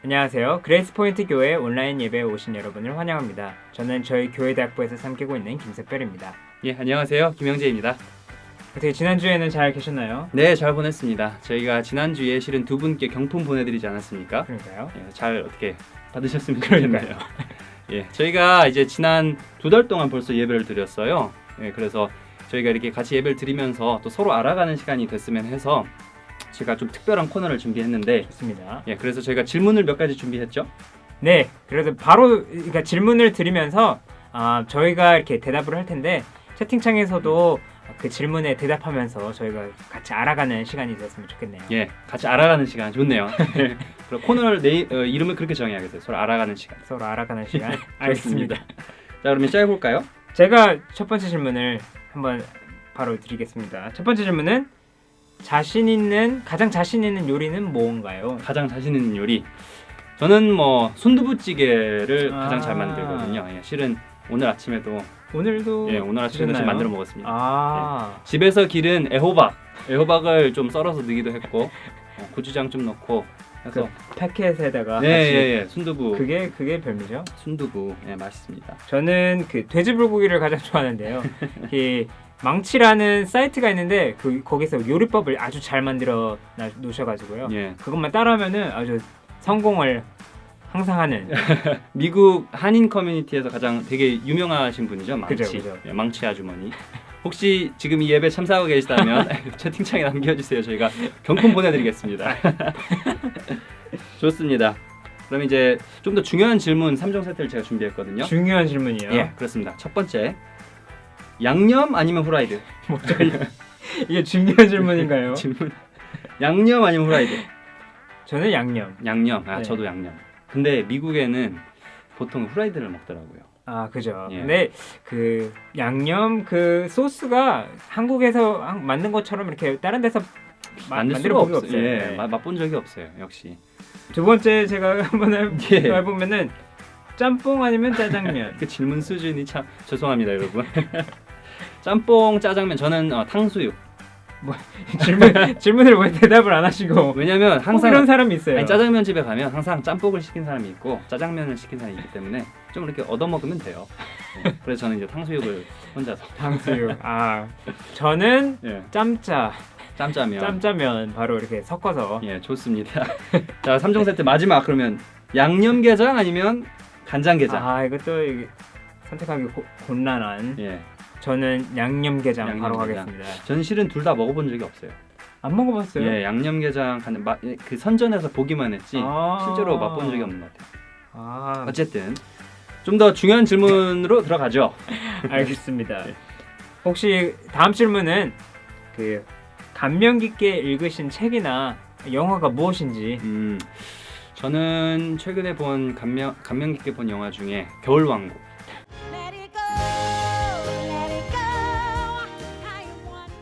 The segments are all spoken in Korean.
안녕하세요. 그레이스포인트 교회 온라인 예배에 오신 여러분을 환영합니다. 저는 저희 교회 대학부에서 섬기고 있는 김석별입니다. 예, 안녕하세요. 김영재입니다. 어떻게 지난주에는 잘 계셨나요? 네, 잘 보냈습니다. 저희가 지난주에 실은 두 분께 경품 보내드리지 않았습니까? 그러니까요. 예, 잘 어떻게 받으셨으면 좋겠네요. 예, 저희가 이제 지난 2달 동안 벌써 예배를 드렸어요. 예, 그래서 저희가 이렇게 같이 예배를 드리면서 또 서로 알아가는 시간이 됐으면 해서 제가 좀 특별한 코너를 준비했는데, 좋습니다. 예, 그래서 저희가 질문을 몇 가지 준비했죠. 네, 그래서 바로 그러니까 질문을 드리면서 저희가 이렇게 대답을 할 텐데 채팅창에서도 그 질문에 대답하면서 저희가 같이 알아가는 시간이 됐으면 좋겠네요. 예, 같이 알아가는 시간 좋네요. 그럼 코너를 이름을 그렇게 정해야겠어요. 서로 알아가는 시간. 서로 알아가는 시간. 좋습니다. 알겠습니다. 자, 그러면 시작해 볼까요? 제가 첫 번째 질문을 한번 바로 드리겠습니다. 첫 번째 질문은 가장 자신 있는 요리는 뭔가요? 가장 자신 있는 요리. 저는 뭐 순두부찌개를 가장 잘 만들거든요. 예, 실은 오늘 아침에도 오늘도 오늘 아침에도 드셨나요? 좀 만들어 먹었습니다. 예, 집에서 기른 애호박을 좀 썰어서 넣기도 했고 고추장 좀 넣고 해서 그 패켓에다가 네, 순두부. 그게 별미죠? 순두부. 예, 맛있습니다. 저는 그 돼지불고기를 가장 좋아하는데요. 이 망치라는 사이트가 있는데 거기서 요리법을 아주 잘 만들어 놓으셔가지고요. 예. 그것만 따라하면은 아주 성공을 항상 하는. 미국 한인 커뮤니티에서 가장 되게 유명하신 분이죠. 망치. 그죠. 예, 망치 아주머니. 혹시 지금 이 예배 참석하고 계시다면 채팅창에 남겨주세요. 저희가 경품 보내드리겠습니다. 좋습니다. 그럼 이제 좀 더 중요한 질문 3종 세트를 제가 준비했거든요. 중요한 질문이에요. 예, 그렇습니다. 첫 번째, 양념 아니면 후라이드? 뭐죠? 이게 중요한 질문인가요? 질문. 양념 아니면 후라이드? 저는 양념. 양념. 네. 저도 양념. 근데 미국에는 보통 후라이드를 먹더라고요. 그죠. 예. 근데 그 양념 그 소스가 한국에서 만든 것처럼 이렇게 다른 데서 만들 만들어 수가 보기 없어요. 없어요. 예, 네. 맛본 적이 없어요. 역시. 두 번째 제가 한번 예. 해보면은 짬뽕 아니면 짜장면. 그 질문 수준이 참 죄송합니다, 여러분. 짬뽕, 짜장면. 저는 탕수육. 질문을 왜 대답을 안 하시고? 왜냐면 항상 이런 사람이 있어요. 아니, 짜장면 집에 가면 항상 짬뽕을 시킨 사람이 있고 짜장면을 시킨 사람이 있기 때문에 좀 이렇게 얻어 먹으면 돼요. 네, 그래서 저는 이제 탕수육을 혼자서. 탕수육. 저는 예, 짬짜면. 짬짜면 바로 이렇게 섞어서. 예, 좋습니다. 자, 3종 세트 마지막. 그러면 양념게장 아니면 간장게장? 이것도 선택하기 곤란한. 예, 저는 양념게장 바로 양념게장. 가겠습니다. 저는 실은 둘 다 먹어본 적이 없어요. 안 먹어봤어요? 예, 양념게장 그 선전에서 보기만 했지 실제로 맛본 적이 없는 것 같아요. 어쨌든 좀 더 중요한 질문으로 들어가죠. 알겠습니다. 혹시 다음 질문은 그 감명 깊게 읽으신 책이나 영화가 무엇인지. 저는 최근에 본 감명 깊게 본 영화 중에 겨울왕국. Let it go, let it go. How you want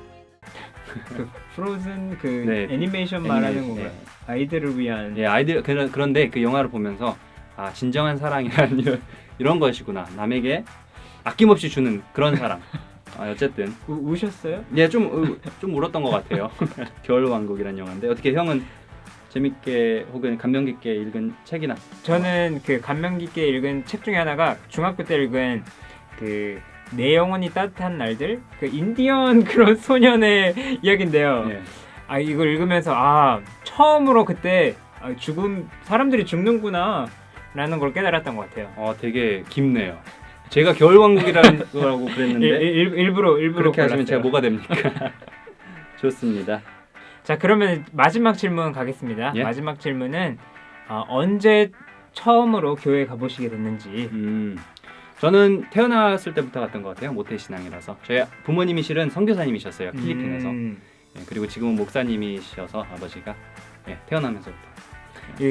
it. 그 프로즌 그 네, 애니메이션 말하는 애니메이션, 건가요? 네. 아이들을 위한. 예, 아이들 그런데 그 영화를 보면서 진정한 사랑이란 이런 것이구나. 남에게 아낌없이 주는 그런 사랑. 어쨌든 우셨어요? 예, 좀 울었던 것 같아요. 겨울왕국이란 영화인데 어떻게 형은 재밌게 혹은 감명 깊게 읽은 책이나? 저는 그 감명 깊게 읽은 책 중에 하나가 중학교 때 읽은 그 내 영혼이 따뜻한 날들, 그 인디언 그런 소년의 이야기인데요. 예. 이걸 읽으면서 처음으로 그때 사람들이 죽는구나 라는 걸 깨달았던 것 같아요. 되게 깊네요. 제가 겨울왕국이라는 거라고 그랬는데 일부러 그렇게 하시면 골랐어요. 제가 뭐가 됩니까? 좋습니다. 자, 그러면 마지막 질문 가겠습니다. 예? 마지막 질문은 언제 처음으로 교회 가보시게 됐는지. 저는 태어났을 때부터 갔던 것 같아요. 모태신앙이라서. 저희 부모님이 실은 선교사님이셨어요. 필리핀에서. 예, 그리고 지금은 목사님이셔서 아버지가 태어나면서부터.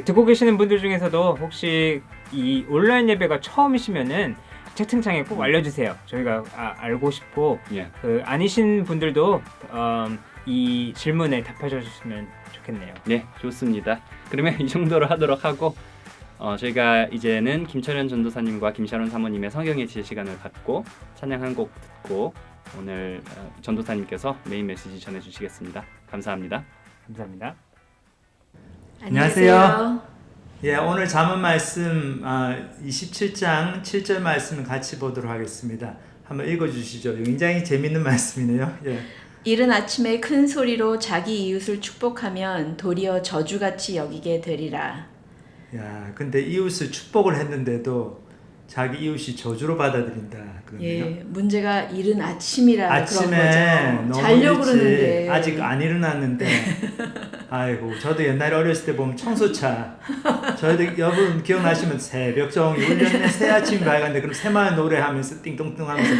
듣고 계시는 분들 중에서도 혹시 이 온라인 예배가 처음이시면은 채팅창에 꼭 알려주세요. 저희가 알고 싶고 예. 아니신 분들도 이 질문에 답해주시면 좋겠네요. 네, 좋습니다. 그러면 이 정도로 하도록 하고 저희가 이제는 김철현 전도사님과 김sharon 사모님의 성경의 지혜 시간을 갖고 찬양 한 곡 듣고 오늘 전도사님께서 메인 메시지 전해주시겠습니다. 감사합니다. 감사합니다. 안녕하세요. 예, 오늘 잠언 말씀 27장 7절 말씀을 같이 보도록 하겠습니다. 한번 읽어주시죠. 굉장히 재밌는 말씀이네요. 예. 이른 아침에 큰 소리로 자기 이웃을 축복하면 도리어 저주같이 여기게 되리라. 야, 근데 이웃을 축복을 했는데도 자기 이웃이 저주로 받아들인다. 그러네요. 예, 문제가 이른 아침이라 아침에 그런 너무 거죠. 자려고 일찍 그러는데 아직 안 일어났는데 아이고 저도 옛날에 어렸을 때 보면 청소차 저희들 여러분 기억나시면 새벽 종이 울렸네 새 아침 밝았는데 그럼 새마을 노래하면서 띵동띵 하면서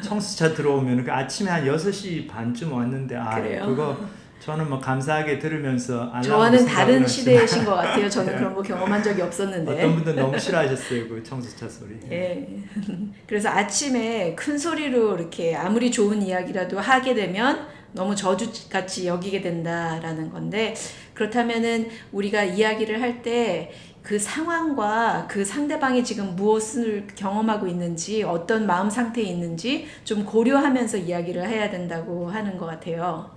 청소차 들어오면 그 아침에 한 6시 반쯤 왔는데 그래요? 그거 저는 뭐 감사하게 들으면서 저와는 다른 생각을 시대이신 것 같아요. 저는 그런 거 경험한 적이 없었는데. 어떤 분들 너무 싫어하셨어요 그 청소차 소리. 예. 그래서 아침에 큰 소리로 이렇게 아무리 좋은 이야기라도 하게 되면 너무 저주같이 여기게 된다라는 건데, 그렇다면은 우리가 이야기를 할 때 그 상황과 그 상대방이 지금 무엇을 경험하고 있는지, 어떤 마음 상태에 있는지 좀 고려하면서 이야기를 해야 된다고 하는 것 같아요.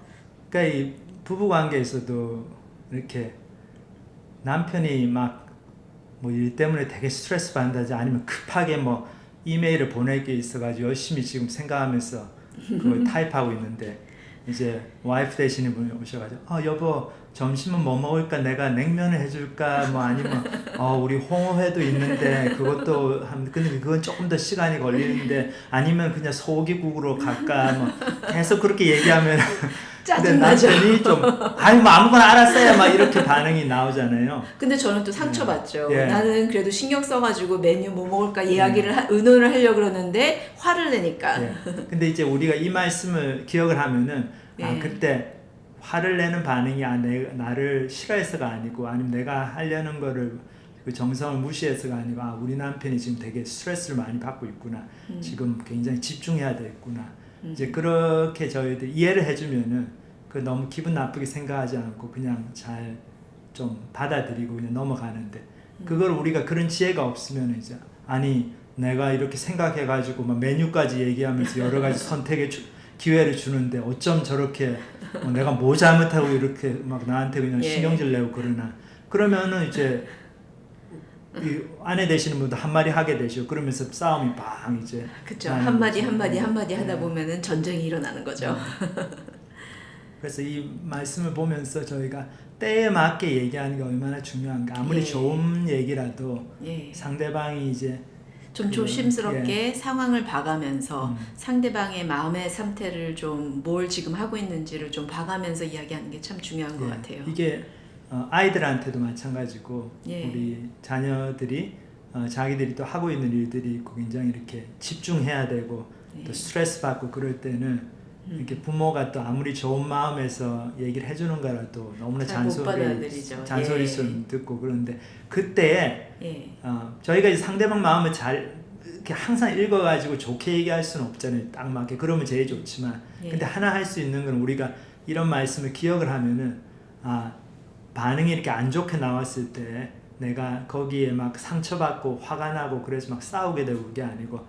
그러니까 이 부부 관계에서도 이렇게 남편이 막 뭐 일 때문에 되게 스트레스 받는다지 아니면 급하게 뭐 이메일을 보낼 게 있어가지고 열심히 지금 생각하면서 그걸 타입하고 있는데 이제 와이프 되시는 분이 오셔가지고 여보 점심은 뭐 먹을까 내가 냉면을 해줄까 뭐 아니면 우리 홍어회도 있는데 그것도 근데 그건 조금 더 시간이 걸리는데 아니면 그냥 소고기국으로 갈까 뭐 계속 그렇게 얘기하면 근데 짜증나죠. 남편이 좀 아니 뭐 아무거나 알았어요 막 이렇게 반응이 나오잖아요. 근데 저는 또 상처받죠. 예. 나는 그래도 신경 써가지고 메뉴 뭐 먹을까 이야기를 의논을 하려고 그러는데 화를 내니까. 예. 근데 이제 우리가 이 말씀을 기억을 하면은 예. 그때 화를 내는 반응이 나를 싫어해서가 아니고 아니면 내가 하려는 거를 그 정성을 무시해서가 아니고 우리 남편이 지금 되게 스트레스를 많이 받고 있구나. 지금 굉장히 집중해야 되겠구나. 이제 그렇게 저희들 이해를 해주면은 그 너무 기분 나쁘게 생각하지 않고 그냥 잘 좀 받아들이고 그냥 넘어가는데 그걸 우리가 그런 지혜가 없으면 이제 아니 내가 이렇게 생각해가지고 막 메뉴까지 얘기하면서 여러 가지 선택의 기회를 주는데 어쩜 저렇게 내가 뭐 잘못하고 이렇게 막 나한테 그냥 예. 신경질 내고 그러나 그러면은 이제 이 아내 되시는 분도 한마디 하게 되시고 그러면서 싸움이 막 이제 그쵸. 나는 한마디 거죠. 한마디 하다 네. 보면은 전쟁이 일어나는 거죠. 그래서 이 말씀을 보면서 저희가 때에 맞게 얘기하는 게 얼마나 중요한가. 아무리 예. 좋은 얘기라도 예. 상대방이 이제 좀 그, 조심스럽게 상황을 봐가면서 음. 상대방의 마음의 상태를 좀 뭘 지금 하고 있는지를 좀 봐가면서 이야기하는 게 참 중요한 것 예, 같아요. 이게 아이들한테도 마찬가지고 예. 우리 자녀들이 자기들이 또 하고 있는 일들이 있고 굉장히 이렇게 집중해야 되고 예. 또 스트레스 받고 그럴 때는 이렇게 부모가 또 아무리 좋은 마음에서 얘기를 해주는 거라도 너무나 잘 못 받아들이죠. 잔소리처럼 듣고 그런데 그때 예. 저희가 이제 상대방 마음을 잘 이렇게 항상 읽어가지고 좋게 얘기할 수는 없잖아요. 딱 맞게 그러면 제일 좋지만 예. 근데 하나 할 수 있는 건 우리가 이런 말씀을 기억을 하면은 반응이 이렇게 안 좋게 나왔을 때 내가 거기에 막 상처받고 화가 나고 그래서 막 싸우게 되고 그게 아니고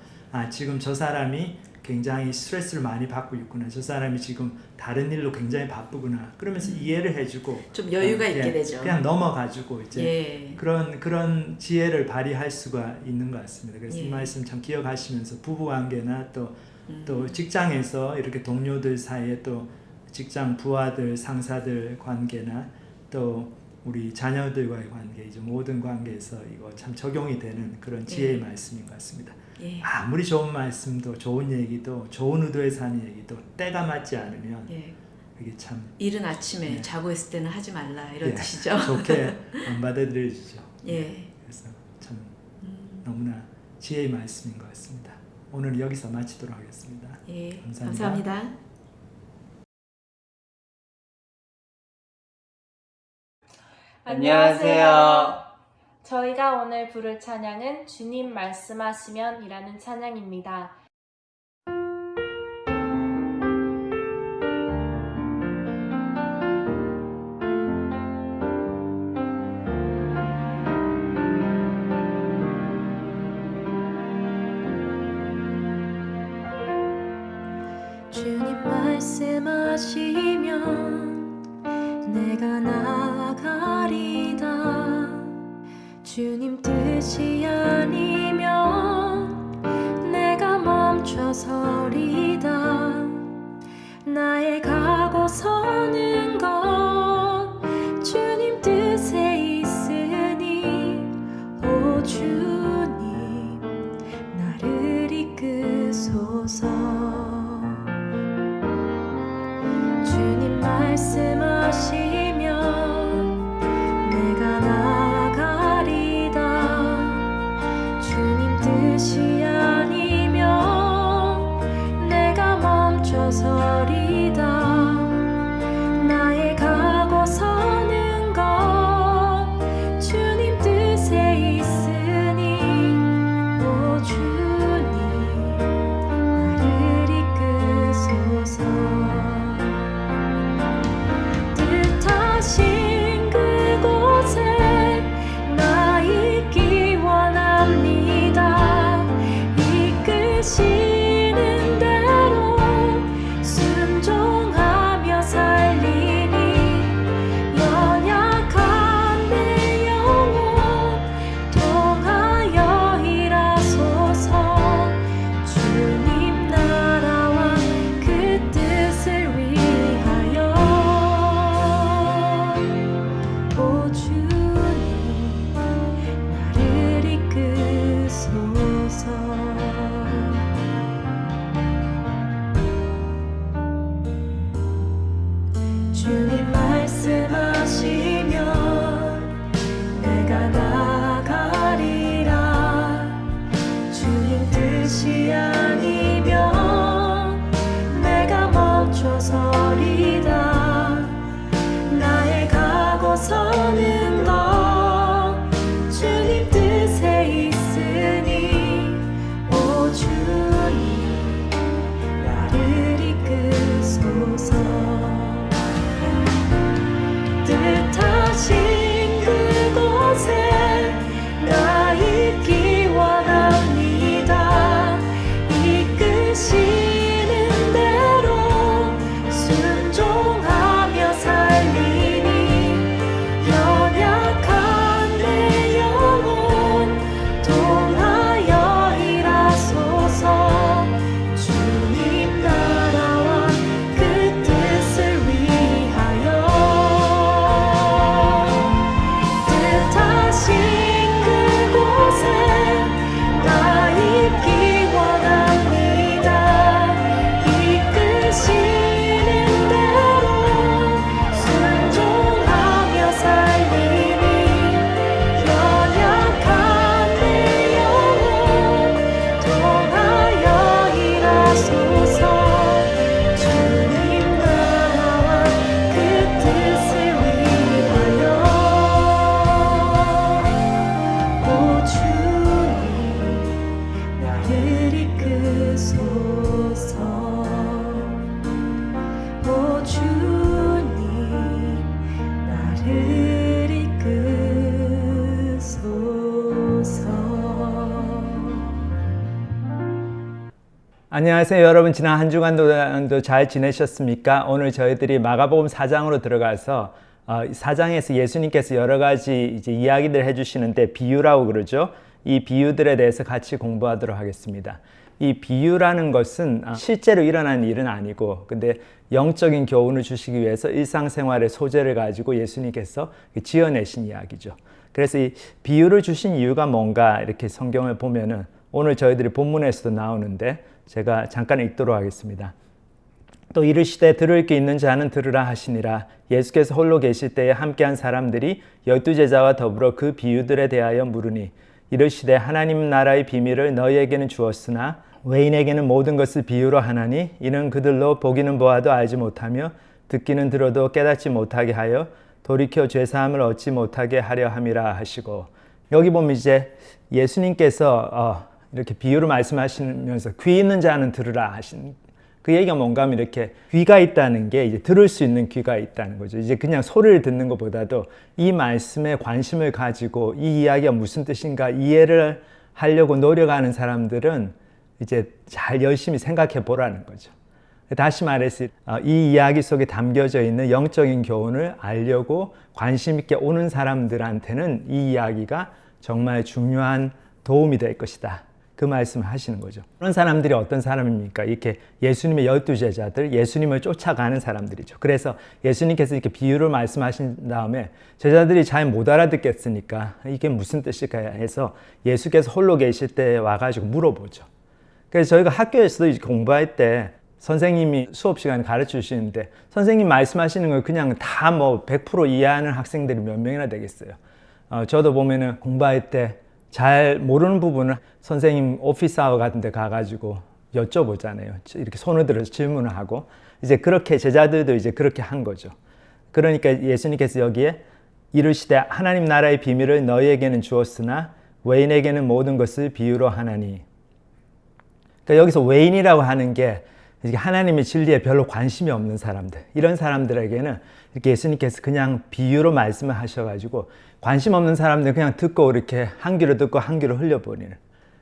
지금 저 사람이 굉장히 스트레스를 많이 받고 있구나. 저 사람이 지금 다른 일로 굉장히 바쁘구나. 그러면서 이해를 해주고 좀 여유가 있게 되죠. 그냥 넘어가지고 이제 예. 그런 지혜를 발휘할 수가 있는 것 같습니다. 그래서 예. 이 말씀 참 기억하시면서 부부관계나 또 직장에서 이렇게 동료들 사이에 또 직장 부하들 상사들 관계나 또 우리 자녀들과의 관계 이제 모든 관계에서 이거 참 적용이 되는 그런 지혜의 예. 말씀인 것 같습니다. 예. 아무리 좋은 말씀도 좋은 얘기도 좋은 의도에서 하는 얘기도 때가 맞지 않으면 예. 이게 참 이른 아침에 예. 자고 있을 때는 하지 말라 이런 예, 뜻이죠. 좋게 안 받아들여지죠. 예. 그래서 참 너무나 지혜의 말씀인 것 같습니다. 오늘 여기서 마치도록 하겠습니다. 예. 감사합니다. 감사합니다. 안녕하세요. 저희가 오늘 부를 찬양은 주님 말씀하시면이라는 찬양입니다. 주님 말씀하시면 내가 나아가리다. 주님 뜻이 아니면 내가 멈춰서리다. 나의 가고 서는 것 주님 뜻에 있으니 오 주님 나를 이끄소서. 주님 말씀하시면 내가 나아가리다. 주님 뜻이 아니면 내가 멈춰서리다. 나의 가고 서는 것 주님 뜻에 있으니 오 주님 나를 이끄소서. 뜻하신 그곳에 나 있기 원합니다. 이끄시는 대로 순종하며 살리니 연약한 내 영혼 통하여 일하소서. 주님 나라와 그 뜻을 위하여 오 주님 나를 이끄소서. 주님 말씀하시면 내가 나아가리라. 주님 뜻이 아니면 내가 멈춰서리다. 나의 가고 서는 것 주님 뜻에 있으니 오 주님 나를 이끄소서. 뜻하신 그곳에 나 있기 원합니다. 이끄시는 대로 순종하며 살리니 연약한 내 영혼 통하여 일하소서. 주님 나라와 그 뜻을 위하여 뜻하신 그곳에 나 있기 원합니다. 이끄시는 대로 순종하며 살리니 연약한 내 영혼 통하여 일하소서. 주님 나라와 그 뜻을 위하여 오 주님 나를 이끄소서. 오 주님 나를 이끄소서. 안녕하세요 여러분. 지난 한 주간도 잘 지내셨습니까? 오늘 저희들이 마가복음 4장으로 들어가서 4장에서 예수님께서 여러 가지 이제 이야기들 해주시는데 비유라고 그러죠. 이 비유들에 대해서 같이 공부하도록 하겠습니다. 이 비유라는 것은 실제로 일어난 일은 아니고 근데 영적인 교훈을 주시기 위해서 일상생활의 소재를 가지고 예수님께서 지어내신 이야기죠. 그래서 이 비유를 주신 이유가 뭔가 이렇게 성경을 보면은 오늘 저희들이 본문에서도 나오는데 제가 잠깐 읽도록 하겠습니다. 또 이르시되 들을 게 있는 자는 들으라 하시니라. 예수께서 홀로 계실 때에 함께한 사람들이 12제자와 더불어 그 비유들에 대하여 물으니 이르시되 하나님 나라의 비밀을 너희에게는 주었으나 외인에게는 모든 것을 비유로 하나니 이는 그들로 보기는 보아도 알지 못하며 듣기는 들어도 깨닫지 못하게 하여 돌이켜 죄사함을 얻지 못하게 하려 함이라 하시고, 여기 보면 이제 예수님께서 이렇게 비유를 말씀하시면서 귀 있는 자는 들으라 하신 그 얘기가 뭔가 하면 이렇게 귀가 있다는 게 이제 들을 수 있는 귀가 있다는 거죠. 이제 그냥 소리를 듣는 것보다도 이 말씀에 관심을 가지고 이 이야기가 무슨 뜻인가 이해를 하려고 노력하는 사람들은 이제 잘 열심히 생각해 보라는 거죠. 다시 말해서 이 이야기 속에 담겨져 있는 영적인 교훈을 알려고 관심 있게 오는 사람들한테는 이 이야기가 정말 중요한 도움이 될 것이다. 그 말씀을 하시는 거죠. 그런 사람들이 어떤 사람입니까? 이렇게 예수님의 12제자들, 예수님을 쫓아가는 사람들이죠. 그래서 예수님께서 이렇게 비유를 말씀하신 다음에 제자들이 잘 못 알아듣겠으니까 이게 무슨 뜻일까 해서 예수께서 홀로 계실 때 와가지고 물어보죠. 그래서 저희가 학교에서도 이렇게 공부할 때 선생님이 수업 시간에 가르쳐 주시는데 선생님 말씀하시는 걸 그냥 다 뭐 100% 이해하는 학생들이 몇 명이나 되겠어요. 저도 보면은 공부할 때 잘 모르는 부분을 선생님 오피스 아워 같은 데 가가지고 여쭤보잖아요. 이렇게 손을 들어서 질문을 하고 이제 그렇게 제자들도 이제 그렇게 한 거죠. 그러니까 예수님께서 여기에 이르시되 하나님 나라의 비밀을 너희에게는 주었으나 외인에게는 모든 것을 비유로 하나니. 그러니까 여기서 외인이라고 하는 게 하나님의 진리에 별로 관심이 없는 사람들, 이런 사람들에게는 이렇게 예수님께서 그냥 비유로 말씀을 하셔가지고 관심 없는 사람들은 그냥 듣고 이렇게 한 귀로 듣고 한 귀로 흘려버리는,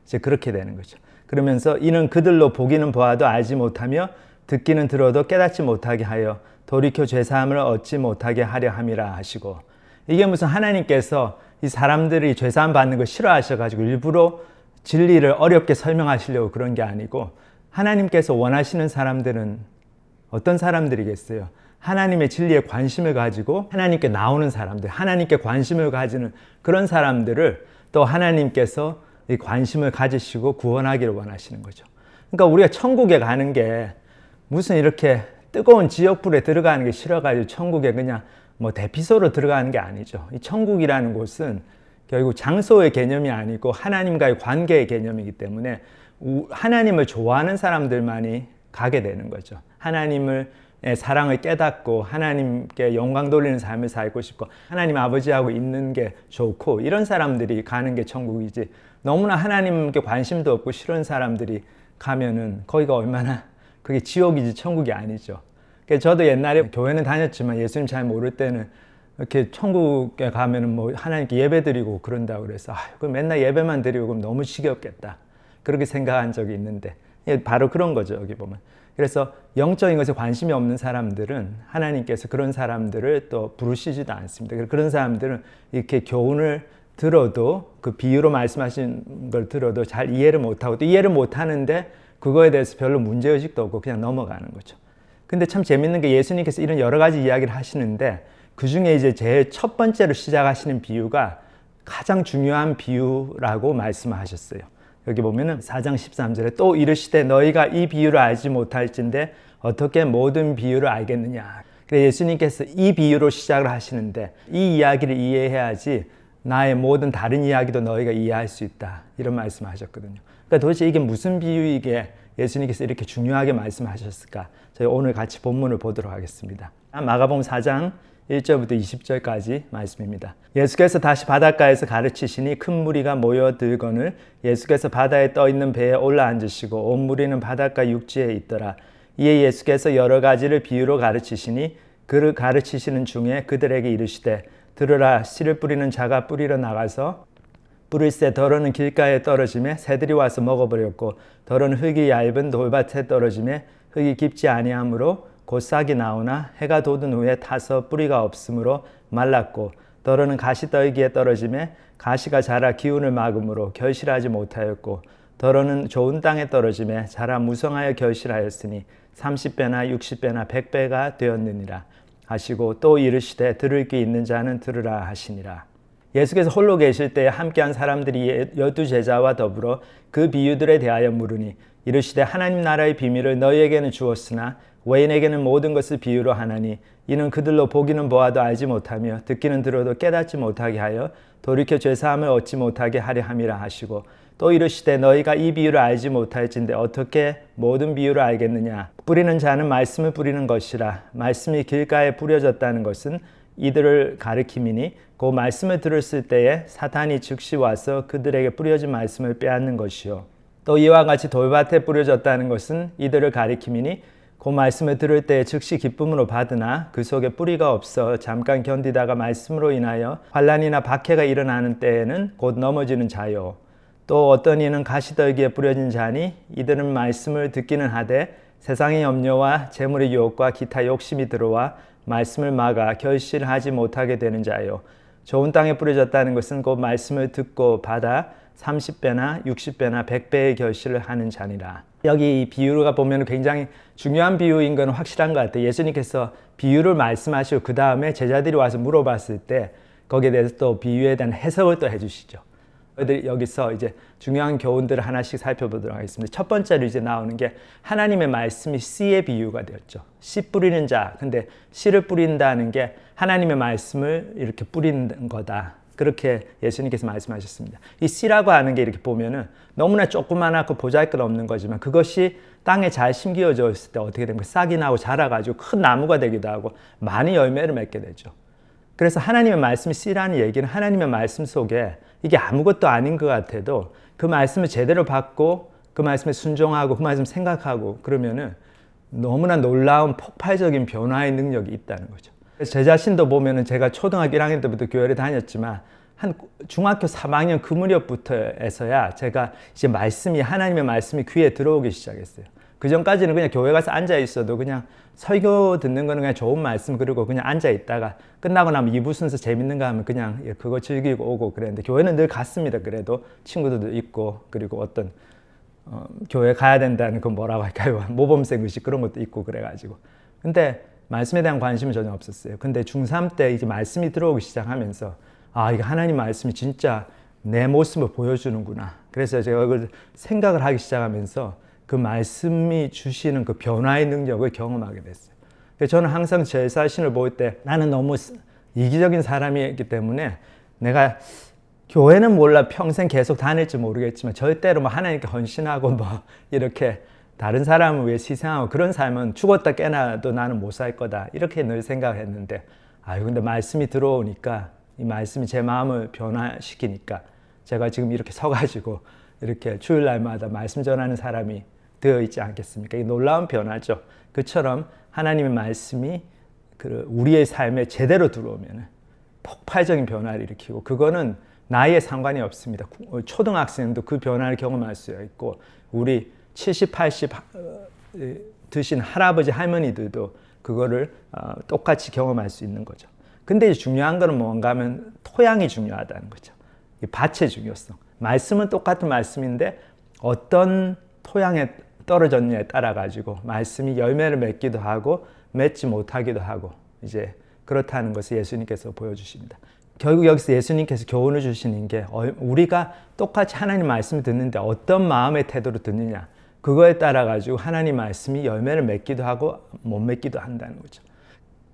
이제 그렇게 되는 거죠. 그러면서 이는 그들로 보기는 보아도 알지 못하며 듣기는 들어도 깨닫지 못하게 하여 돌이켜 죄사함을 얻지 못하게 하려 함이라 하시고, 이게 무슨 하나님께서 이 사람들이 죄사함 받는 걸 싫어하셔가지고 일부러 진리를 어렵게 설명하시려고 그런 게 아니고, 하나님께서 원하시는 사람들은 어떤 사람들이겠어요? 하나님의 진리에 관심을 가지고 하나님께 나오는 사람들, 하나님께 관심을 가지는 그런 사람들을 또 하나님께서 이 관심을 가지시고 구원하기를 원하시는 거죠. 그러니까 우리가 천국에 가는 게 무슨 이렇게 뜨거운 지옥불에 들어가는 게 싫어가지고 천국에 그냥 뭐 대피소로 들어가는 게 아니죠. 이 천국이라는 곳은 결국 장소의 개념이 아니고 하나님과의 관계의 개념이기 때문에 하나님을 좋아하는 사람들만이 가게 되는 거죠. 하나님의 사랑을 깨닫고 하나님께 영광 돌리는 삶을 살고 싶고 하나님 아버지하고 있는 게 좋고 이런 사람들이 가는 게 천국이지, 너무나 하나님께 관심도 없고 싫은 사람들이 가면은 거기가 얼마나 그게 지옥이지 천국이 아니죠. 그래서 저도 옛날에 교회는 다녔지만 예수님 잘 모를 때는 이렇게 천국에 가면은 뭐 하나님께 예배 드리고 그런다고 그래서 그럼 맨날 예배만 드리고 그럼 너무 지겹겠다, 그렇게 생각한 적이 있는데 바로 그런 거죠. 여기 보면. 그래서 영적인 것에 관심이 없는 사람들은 하나님께서 그런 사람들을 또 부르시지도 않습니다. 그런 사람들은 이렇게 교훈을 들어도 그 비유로 말씀하신 걸 들어도 잘 이해를 못하고 또 이해를 못하는데 그거에 대해서 별로 문제의식도 없고 그냥 넘어가는 거죠. 근데 참 재밌는 게 예수님께서 이런 여러 가지 이야기를 하시는데 그 중에 이제 제일 첫 번째로 시작하시는 비유가 가장 중요한 비유라고 말씀을 하셨어요. 여기 보면은 4장 13절에 또 이르시되 너희가 이 비유를 알지 못할진대 어떻게 모든 비유를 알겠느냐. 그래서 예수님께서 이 비유로 시작을 하시는데 이 이야기를 이해해야지 나의 모든 다른 이야기도 너희가 이해할 수 있다, 이런 말씀을 하셨거든요. 그러니까 도대체 이게 무슨 비유이기에 예수님께서 이렇게 중요하게 말씀하셨을까? 저희 오늘 같이 본문을 보도록 하겠습니다. 마가복음 4장 1절부터 20절까지 말씀입니다. 예수께서 다시 바닷가에서 가르치시니 큰 무리가 모여들거늘 예수께서 바다에 떠있는 배에 올라앉으시고 온 무리는 바닷가 육지에 있더라. 이에 예수께서 여러 가지를 비유로 가르치시니 그를 가르치시는 중에 그들에게 이르시되 들으라, 씨를 뿌리는 자가 뿌리러 나가서 뿌릴새 더러는 길가에 떨어지매 새들이 와서 먹어버렸고 더러는 흙이 얇은 돌밭에 떨어지매 흙이 깊지 아니하므로 곧 싹이 나오나 해가 돋은 후에 타서 뿌리가 없으므로 말랐고 더러는 가시떨기에 떨어지매 가시가 자라 기운을 막음으로 결실하지 못하였고 더러는 좋은 땅에 떨어지매 자라 무성하여 결실하였으니 30배나 60배나 100배가 되었느니라 하시고 또 이르시되 들을 귀 있는 자는 들으라 하시니라. 예수께서 홀로 계실 때 함께한 사람들이 12제자와 더불어 그 비유들에 대하여 물으니 이르시되 하나님 나라의 비밀을 너희에게는 주었으나 외인에게는 모든 것을 비유로 하나니 이는 그들로 보기는 보아도 알지 못하며 듣기는 들어도 깨닫지 못하게 하여 돌이켜 죄사함을 얻지 못하게 하려 함이라 하시고 또 이르시되 너희가 이 비유를 알지 못할진대 어떻게 모든 비유를 알겠느냐. 뿌리는 자는 말씀을 뿌리는 것이라. 말씀이 길가에 뿌려졌다는 것은 이들을 가리킴이니 그 말씀을 들었을 때에 사탄이 즉시 와서 그들에게 뿌려진 말씀을 빼앗는 것이요. 또 이와 같이 돌밭에 뿌려졌다는 것은 이들을 가리킴이니 그 말씀을 들을 때에 즉시 기쁨으로 받으나 그 속에 뿌리가 없어 잠깐 견디다가 말씀으로 인하여 환난이나 박해가 일어나는 때에는 곧 넘어지는 자요. 또 어떤 이는 가시떨기에 뿌려진 자니 이들은 말씀을 듣기는 하되 세상의 염려와 재물의 유혹과 기타 욕심이 들어와 말씀을 막아 결실하지 못하게 되는 자요. 좋은 땅에 뿌려졌다는 것은 그 말씀을 듣고 받아 30배나 60배나 100배의 결실을 하는 자니라. 여기 이 비유가 보면 굉장히 중요한 비유인 건 확실한 것 같아요. 예수님께서 비유를 말씀하시고 그 다음에 제자들이 와서 물어봤을 때 거기에 대해서 또 비유에 대한 해석을 또 해주시죠. 여기서 이제 중요한 교훈들을 하나씩 살펴보도록 하겠습니다. 첫 번째로 이제 나오는 게 하나님의 말씀이 씨의 비유가 되었죠. 씨 뿌리는 자. 근데 씨를 뿌린다는 게 하나님의 말씀을 이렇게 뿌리는 거다. 그렇게 예수님께서 말씀하셨습니다. 이 씨라고 하는 게 이렇게 보면은 너무나 조그만하고 보잘것없는 거지만 그것이 땅에 잘 심겨져 있을 때 어떻게 됩니까? 싹이 나고 자라가지고 큰 나무가 되기도 하고 많이 열매를 맺게 되죠. 그래서 하나님의 말씀이 씨라는 얘기는 하나님의 말씀 속에 이게 아무것도 아닌 것 같아도 그 말씀을 제대로 받고 그 말씀에 순종하고 그 말씀 생각하고 그러면은 너무나 놀라운 폭발적인 변화의 능력이 있다는 거죠. 그래서 제 자신도 보면은 제가 초등학교 1학년 때부터 교회를 다녔지만 한 중학교 3학년 그 무렵부터에서야 제가 이제 하나님의 말씀이 귀에 들어오기 시작했어요. 그 전까지는 그냥 교회 가서 앉아 있어도 그냥 설교 듣는 거는 그냥 좋은 말씀 그리고 그냥 앉아 있다가 끝나고 나면 2부 순서 재밌는 거 하면 그냥 그거 즐기고 오고 그랬는데 교회는 늘 갔습니다. 그래도 친구들도 있고 그리고 어떤 교회 가야 된다는 그 뭐라고 할까요? 모범생 의식 그런 것도 있고 그래가지고 근데 말씀에 대한 관심은 전혀 없었어요. 근데 중3 때 이제 말씀이 들어오기 시작하면서 아, 이게 하나님 말씀이 진짜 내 모습을 보여주는구나. 그래서 제가 그걸 생각을 하기 시작하면서 그 말씀이 주시는 그 변화의 능력을 경험하게 됐어요. 저는 항상 제 자신을 볼 때 나는 너무 이기적인 사람이기 때문에 내가 교회는 몰라 평생 계속 다닐지 모르겠지만 절대로 뭐 하나님께 헌신하고 뭐 이렇게 다른 사람을 위해 희생하고 그런 삶은 죽었다 깨나도 나는 못 살 거다. 이렇게 늘 생각했는데 근데 말씀이 들어오니까 이 말씀이 제 마음을 변화시키니까 제가 지금 이렇게 서가지고 이렇게 주일날마다 말씀 전하는 사람이 되어 있지 않겠습니까? 이 놀라운 변화죠. 그처럼 하나님의 말씀이 우리의 삶에 제대로 들어오면 폭발적인 변화를 일으키고 그거는 나이에 상관이 없습니다. 초등학생도 그 변화를 경험할 수 있고 우리 70, 80 드신 할아버지 할머니들도 그거를 똑같이 경험할 수 있는 거죠. 근데 중요한 거는 뭔가 하면 토양이 중요하다는 거죠. 이 밭의 중요성. 말씀은 똑같은 말씀인데 어떤 토양에 떨어졌냐에 따라 가지고 말씀이 열매를 맺기도 하고 맺지 못하기도 하고 이제 그렇다는 것을 예수님께서 보여주십니다. 결국 여기서 예수님께서 교훈을 주시는 게 우리가 똑같이 하나님 말씀을 듣는데 어떤 마음의 태도로 듣느냐 그거에 따라 가지고 하나님 말씀이 열매를 맺기도 하고 못 맺기도 한다는 거죠.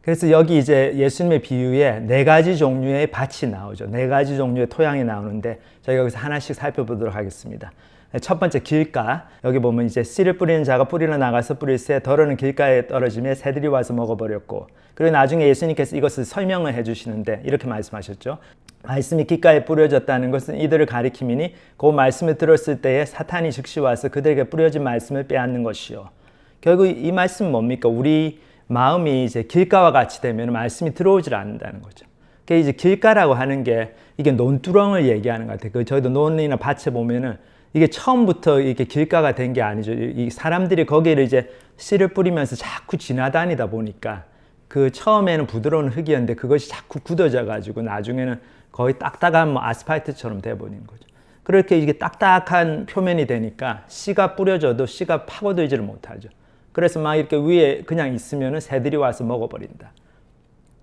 그래서 여기 이제 예수님의 비유에 4가지 종류의 밭이 나오죠. 4가지 종류의 토양이 나오는데 저희가 여기서 하나씩 살펴보도록 하겠습니다. 첫 번째 길가. 여기 보면 이제 씨를 뿌리는 자가 뿌리러 나가서 뿌릴새 더러는 길가에 떨어지며 새들이 와서 먹어버렸고 그리고 나중에 예수님께서 이것을 설명을 해주시는데 이렇게 말씀하셨죠. 말씀이 길가에 뿌려졌다는 것은 이들을 가리킴이니 그 말씀을 들었을 때에 사탄이 즉시 와서 그들에게 뿌려진 말씀을 빼앗는 것이요. 결국 이 말씀은 뭡니까? 우리 마음이 이제 길가와 같이 되면 말씀이 들어오질 않는다는 거죠. 그게 이제 길가라고 하는 게 이게 논두렁을 얘기하는 것 같아요. 저희도 논이나 밭에 보면은 이게 처음부터 이렇게 길가가 된 게 아니죠. 이 사람들이 거기를 이제 씨를 뿌리면서 자꾸 지나다니다 보니까 그 처음에는 부드러운 흙이었는데 그것이 자꾸 굳어져 가지고 나중에는 거의 딱딱한 뭐 아스팔트처럼 돼버리는 거죠. 그렇게 이게 딱딱한 표면이 되니까 씨가 뿌려져도 씨가 파고들지를 못하죠. 그래서 막 이렇게 위에 그냥 있으면 새들이 와서 먹어버린다.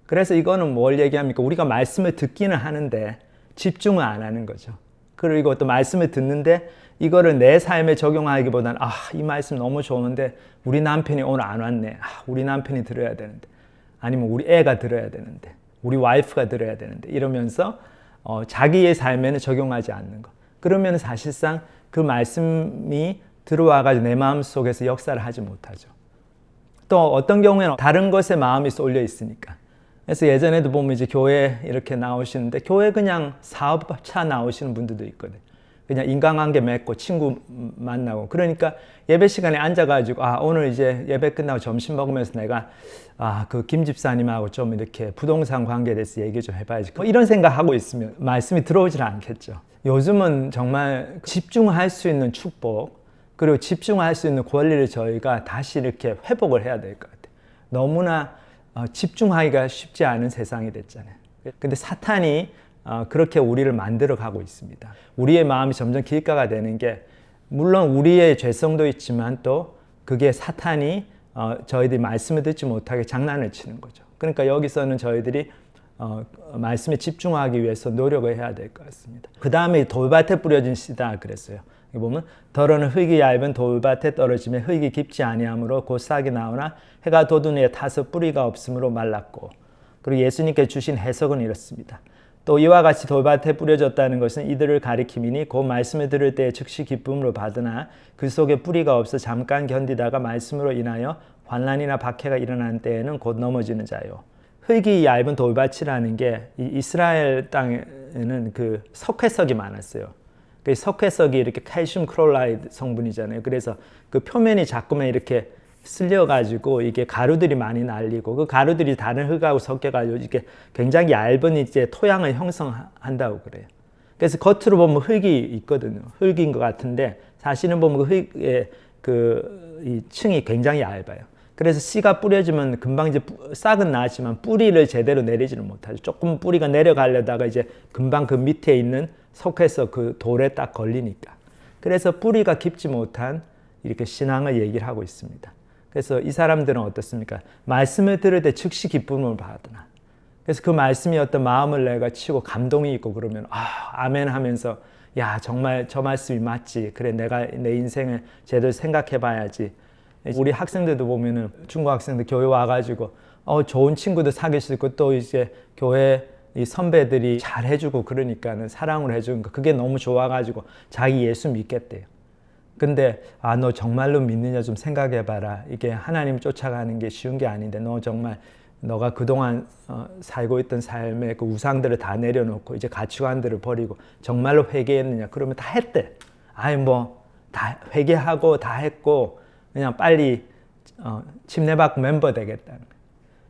그래서 이거는 뭘 얘기합니까? 우리가 말씀을 듣기는 하는데 집중을 안 하는 거죠. 그리고 또 말씀을 듣는데 이거를 내 삶에 적용하기보다는 이 말씀 너무 좋은데 우리 남편이 오늘 안 왔네. 우리 남편이 들어야 되는데 아니면 우리 애가 들어야 되는데 우리 와이프가 들어야 되는데 이러면서 자기의 삶에는 적용하지 않는 거. 그러면 사실상 그 말씀이 들어와가지고 내 마음 속에서 역사를 하지 못하죠. 또 어떤 경우에는 다른 것에 마음이 쏠려 있으니까. 그래서 예전에도 보면 이제 교회 이렇게 나오시는데 교회 그냥 사업차 나오시는 분들도 있거든요. 그냥 인간관계 맺고 친구 만나고 그러니까 예배 시간에 앉아가지고 오늘 이제 예배 끝나고 점심 먹으면서 내가 그 김 집사님하고 좀 이렇게 부동산 관계에 대해서 얘기 좀 해봐야지. 뭐 이런 생각하고 있으면 말씀이 들어오질 않겠죠. 요즘은 정말 집중할 수 있는 축복 그리고 집중할 수 있는 권리를 저희가 다시 이렇게 회복을 해야 될 것 같아요. 너무나 집중하기가 쉽지 않은 세상이 됐잖아요. 근데 사탄이 그렇게 우리를 만들어 가고 있습니다. 우리의 마음이 점점 길가가 되는 게 물론 우리의 죄성도 있지만 또 그게 사탄이 저희들이 말씀을 듣지 못하게 장난을 치는 거죠. 그러니까 여기서는 저희들이 말씀에 집중하기 위해서 노력을 해야 될 것 같습니다. 그 다음에 돌밭에 뿌려진 씨다 그랬어요. 여기 보면 더러는 흙이 얇은 돌밭에 떨어지면 흙이 깊지 아니하므로 곧 싹이 나오나 해가 돋은 후에 타서 뿌리가 없으므로 말랐고, 그리고 예수님께 주신 해석은 이렇습니다. 또 이와 같이 돌밭에 뿌려졌다는 것은 이들을 가리킴이니 곧 말씀을 들을 때 즉시 기쁨으로 받으나 그 속에 뿌리가 없어 잠깐 견디다가 말씀으로 인하여 환난이나 박해가 일어난 때에는 곧 넘어지는 자요. 흙이 얇은 돌밭이라는 게 이스라엘 땅에는 그 석회석이 많았어요. 그 석회석이 이렇게 칼슘 클로라이드 성분이잖아요. 그래서 그 표면이 자꾸만 이렇게 쓸려가지고 이게 가루들이 많이 날리고 그 가루들이 다른 흙하고 섞여가지고 이게 굉장히 얇은 이제 토양을 형성한다고 그래요. 그래서 겉으로 보면 흙이 있거든요. 흙인 것 같은데 사실은 보면 그 흙의 이 층이 굉장히 얇아요. 그래서 씨가 뿌려지면 금방 이제 싹은 나지만 뿌리를 제대로 내리지는 못하죠. 조금 뿌리가 내려가려다가 이제 금방 그 밑에 있는 속해서 그 돌에 딱 걸리니까. 그래서 뿌리가 깊지 못한 이렇게 신앙을 얘기를 하고 있습니다. 그래서 이 사람들은 어떻습니까? 말씀을 들을 때 즉시 기쁨을 받으나. 그래서 그 말씀이 어떤 마음을 내가 치고 감동이 있고 그러면 아멘 하면서 야 정말 저 말씀이 맞지. 그래 내가 내 인생을 제대로 생각해 봐야지. 우리 학생들도 보면은 중국 학생들 교회 와가지고 좋은 친구도 사귈 수 있고 또 이제 교회 이 선배들이 잘 해주고 그러니까는 사랑을 해주니까 그게 너무 좋아가지고 자기 예수 믿겠대요. 근데 너 정말로 믿느냐 좀 생각해봐라. 이게 하나님 쫓아가는 게 쉬운 게 아닌데 너 정말 너가 그동안 살고 있던 삶의 그 우상들을 다 내려놓고 이제 가치관들을 버리고 정말로 회개했느냐? 그러면 다 했대. 다 회개하고 다 했고 그냥 빨리 침례받고 멤버 되겠다는 거예요.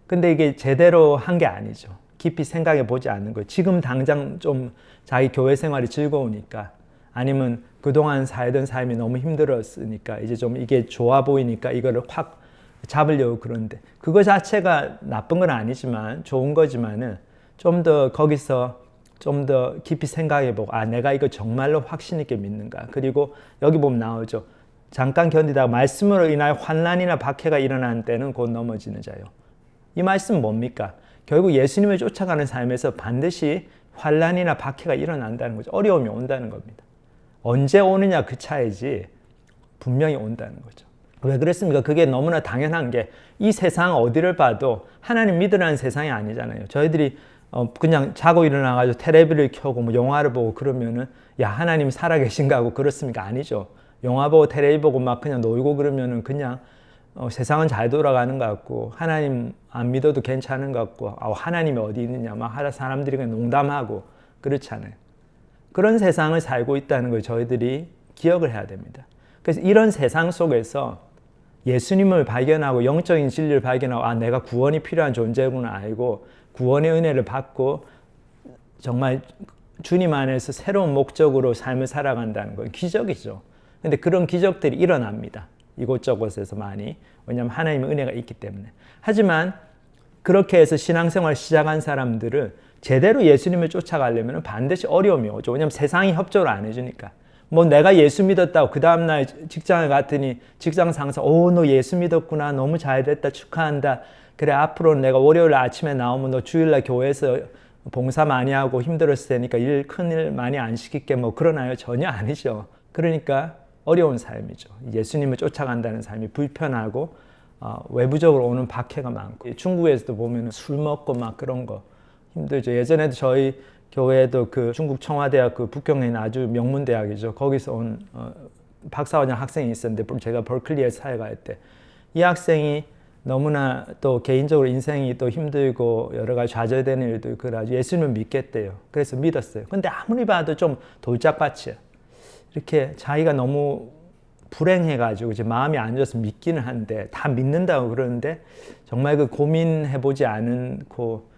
근데 이게 제대로 한 게 아니죠. 깊이 생각해 보지 않는 거예요. 지금 당장 좀 자기 교회 생활이 즐거우니까 아니면 그동안 살던 삶이 너무 힘들었으니까 이제 좀 이게 좋아 보이니까 이거를 확 잡으려고 그러는데 그거 자체가 나쁜 건 아니지만 좋은 거지만은 좀 더 거기서 좀 더 깊이 생각해 보고 내가 이거 정말로 확신 있게 믿는가. 그리고 여기 보면 나오죠. 잠깐 견디다가 말씀으로 인하여 환난이나 박해가 일어나는 때는 곧 넘어지는 자요. 이 말씀은 뭡니까? 결국 예수님을 쫓아가는 삶에서 반드시 환난이나 박해가 일어난다는 거죠. 어려움이 온다는 겁니다. 언제 오느냐 그 차이지 분명히 온다는 거죠. 왜 그랬습니까? 그게 너무나 당연한 게 이 세상 어디를 봐도 하나님 믿으라는 세상이 아니잖아요. 저희들이 그냥 자고 일어나가지고 텔레비를 켜고 뭐 영화를 보고 그러면은 야 하나님 살아계신가 하고 그렇습니까? 아니죠. 영화 보고 텔레비 보고 막 그냥 놀고 그러면은 그냥 세상은 잘 돌아가는 것 같고 하나님 안 믿어도 괜찮은 것 같고 하나님이 어디 있느냐 막 사람들이 그냥 농담하고 그렇잖아요. 그런 세상을 살고 있다는 걸 저희들이 기억을 해야 됩니다. 그래서 이런 세상 속에서 예수님을 발견하고 영적인 진리를 발견하고 내가 구원이 필요한 존재구나 알고 구원의 은혜를 받고 정말 주님 안에서 새로운 목적으로 삶을 살아간다는 건 기적이죠. 근데 그런 기적들이 일어납니다. 이곳저곳에서 많이. 왜냐하면 하나님의 은혜가 있기 때문에. 하지만 그렇게 해서 신앙생활을 시작한 사람들은 제대로 예수님을 쫓아가려면 반드시 어려움이 오죠. 왜냐하면 세상이 협조를 안 해주니까. 내가 예수 믿었다고 그 다음날 직장을 갔더니 직장 상사 너 예수 믿었구나. 너무 잘됐다. 축하한다. 그래 앞으로는 내가 월요일 아침에 나오면 너 주일날 교회에서 봉사 많이 하고 힘들었을 테니까 큰일 많이 안 시킬게 그러나요? 전혀 아니죠. 그러니까 어려운 삶이죠. 예수님을 쫓아간다는 삶이 불편하고 외부적으로 오는 박해가 많고 중국에서도 보면 술 먹고 막 그런 거 힘들죠. 예전에도 저희 교회에도 그 중국 청와대학 그 북경에 있는 아주 명문 대학이죠. 거기서 온 박사과정 학생이 있었는데 제가 버클리에 사회과에 때 이 학생이 너무나 또 개인적으로 인생이 또 힘들고 여러 가지 좌절되는 일도 있고 그래가지고 예수님을 믿겠대요. 그래서 믿었어요. 근데 아무리 봐도 좀 돌짝밭이에요. 이렇게 자기가 너무 불행해가지고 이제 마음이 안 좋아서 믿기는 한데 다 믿는다고 그러는데 정말 그 고민해보지 않고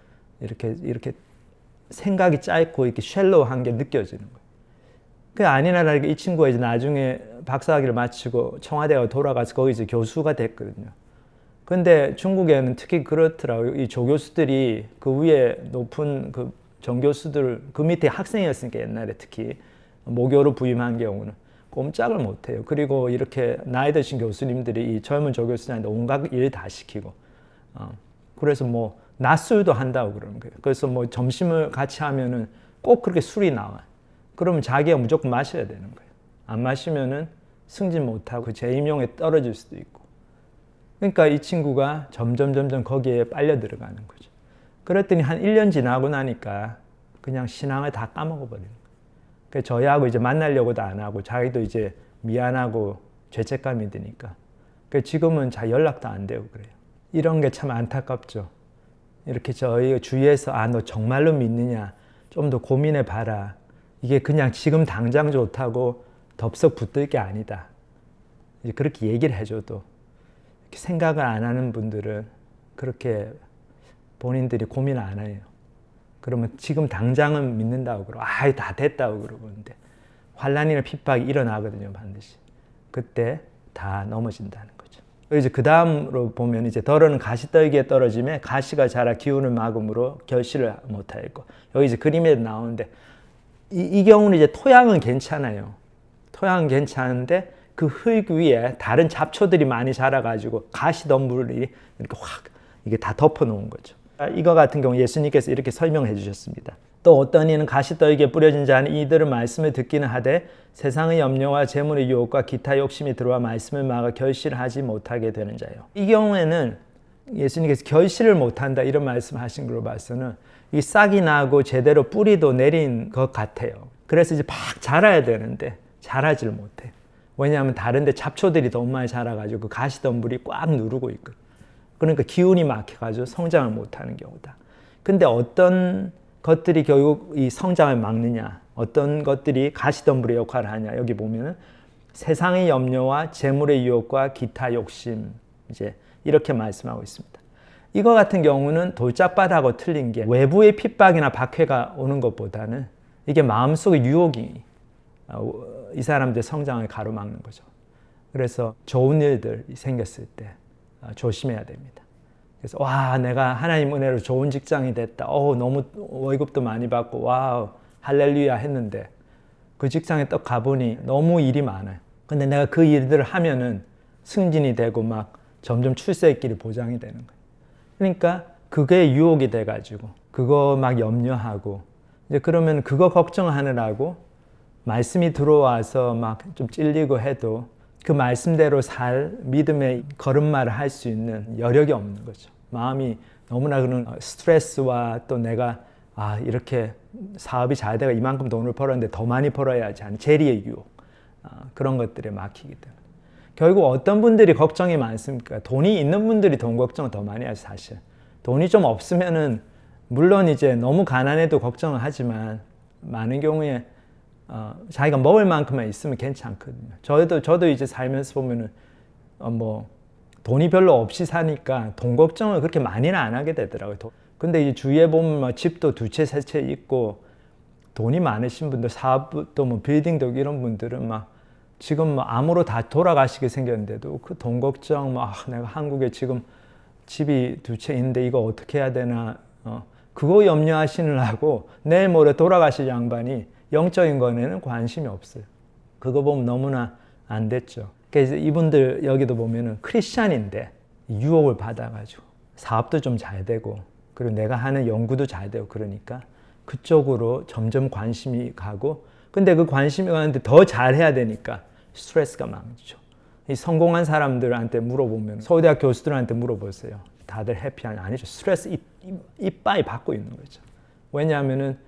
이렇게 생각이 짧고 이렇게 쉘로우한 게 느껴지는 거예요. 그 아니나 이 친구가 이제 나중에 박사학위를 마치고 청와대가 돌아가서 거기서 교수가 됐거든요. 근데 중국에는 특히 그렇더라고요. 이 조교수들이 그 위에 높은 그 정교수들 그 밑에 학생이었으니까 옛날에 특히 모교로 부임한 경우는 꼼짝을 못해요. 그리고 이렇게 나이 드신 교수님들이 이 젊은 조교수들한테 온갖 일 다 시키고 그래서 뭐 낮술도 한다고 그러는 거예요. 그래서 뭐 점심을 같이 하면은 꼭 그렇게 술이 나와. 그러면 자기가 무조건 마셔야 되는 거예요. 안 마시면은 승진 못하고 그 재임용에 떨어질 수도 있고. 그러니까 이 친구가 점점 거기에 빨려 들어가는 거죠. 그랬더니 한 1년 지나고 나니까 그냥 신앙을 다 까먹어 버리는 거예요. 그래서 저희하고 이제 만나려고도 안 하고 자기도 이제 미안하고 죄책감이 드니까. 그래서 지금은 잘 연락도 안 되고 그래요. 이런 게 참 안타깝죠. 이렇게 저희 주위에서 너 정말로 믿느냐? 좀 더 고민해 봐라. 이게 그냥 지금 당장 좋다고 덥석 붙들 게 아니다. 이제 그렇게 얘기를 해줘도 이렇게 생각을 안 하는 분들은 그렇게 본인들이 고민 안 해요. 그러면 지금 당장은 믿는다고 그러고 다 됐다고 그러는데 환난이나 핍박이 일어나거든요, 반드시. 그때 다 넘어진다는 거죠. 이제 그 다음으로 보면 이제 덜어는 가시떨기에 떨어짐에 가시가 자라 기운을 막음으로 결실을 못하였고, 여기 이제 그림에 나오는데 이 경우는 이제 토양은 괜찮아요. 토양은 괜찮은데 그 흙 위에 다른 잡초들이 많이 자라가지고 가시덤불이 이렇게 확 이게 다 덮어놓은 거죠. 이거 같은 경우 예수님께서 이렇게 설명해 주셨습니다. 또 어떤 이는 가시떨기에 뿌려진 자는 이들은 말씀을 듣기는 하되 세상의 염려와 재물의 유혹과 기타 욕심이 들어와 말씀을 막아 결실하지 못하게 되는 자예요. 이 경우에는 예수님께서 결실을 못한다 이런 말씀을 하신 걸로 봐서는 이 싹이 나고 제대로 뿌리도 내린 것 같아요. 그래서 이제 막 자라야 되는데 자라지를 못해요. 왜냐하면 다른 데 잡초들이 너무 많이 자라가지고 그 가시덤불이 꽉 누르고 있고, 그러니까 기운이 막혀가지고 성장을 못하는 경우다. 근데 어떤 것들이 결국 이 성장을 막느냐, 어떤 것들이 가시덤불의 역할을 하냐, 여기 보면은 세상의 염려와 재물의 유혹과 기타 욕심, 이제 이렇게 말씀하고 있습니다. 이거 같은 경우는 돌짝밭하고 틀린 게 외부의 핍박이나 박해가 오는 것보다는 이게 마음속의 유혹이 이 사람들의 성장을 가로막는 거죠. 그래서 좋은 일들이 생겼을 때 조심해야 됩니다. 그래서 내가 하나님 은혜로 좋은 직장이 됐다. 너무 월급도 많이 받고 와우 할렐루야 했는데 그 직장에 딱 가보니 너무 일이 많아요. 근데 내가 그 일들을 하면은 승진이 되고 막 점점 출세의 길이 보장이 되는 거예요. 그러니까 그게 유혹이 돼가지고 그거 막 염려하고 이제 그러면 그거 걱정하느라고 말씀이 들어와서 막 좀 찔리고 해도 그 말씀대로 살 믿음의 걸음마를 할 수 있는 여력이 없는 거죠. 마음이 너무나 그런 스트레스와 또 내가 이렇게 사업이 잘 되고 이만큼 돈을 벌었는데 더 많이 벌어야지 하는 재리의 유혹, 그런 것들에 막히기 때문에 결국 어떤 분들이 걱정이 많습니까? 돈이 있는 분들이 돈 걱정을 더 많이 하죠. 사실 돈이 좀 없으면은 물론 이제 너무 가난해도 걱정을 하지만 많은 경우에 자기가 먹을 만큼만 있으면 괜찮거든요. 저도 이제 살면서 보면은 뭐 돈이 별로 없이 사니까 돈 걱정을 그렇게 많이는 안 하게 되더라고요. 근데 이제 주위에 보면 막 집도 2채, 3채 있고 돈이 많으신 분들, 사업도 뭐 빌딩도 이런 분들은 막 지금 뭐 암으로 다 돌아가시게 생겼는데도 그 돈 걱정 내가 한국에 지금 집이 2채 있는데 이거 어떻게 해야 되나 그거 염려하시느라고 내일 모레 돌아가실 양반이 영적인 거에는 관심이 없어요. 그거 보면 너무나 안 됐죠. 그래서 이분들 여기도 보면은 크리스찬인데 유혹을 받아가지고 사업도 좀 잘 되고 그리고 내가 하는 연구도 잘 되고 그러니까 그쪽으로 점점 관심이 가고, 근데 그 관심이 가는데 더 잘해야 되니까 스트레스가 많죠. 이 성공한 사람들한테 물어보면 서울대학 교수들한테 물어보세요. 다들 해피하냐? 아니죠. 스트레스 이빠이 받고 있는 거죠. 왜냐하면은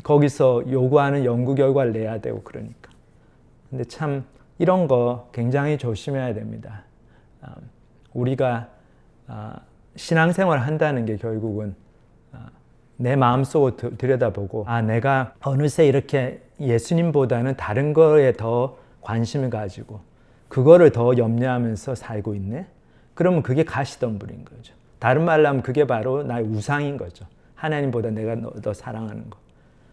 거기서 요구하는 연구 결과를 내야 되고 그러니까. 근데 참 이런 거 굉장히 조심해야 됩니다. 우리가 신앙생활을 한다는 게 결국은 내 마음속을 들여다보고 내가 어느새 이렇게 예수님보다는 다른 거에 더 관심을 가지고 그거를 더 염려하면서 살고 있네? 그러면 그게 가시덤불인 거죠. 다른 말로 하면 그게 바로 나의 우상인 거죠. 하나님보다 내가 더 사랑하는 거.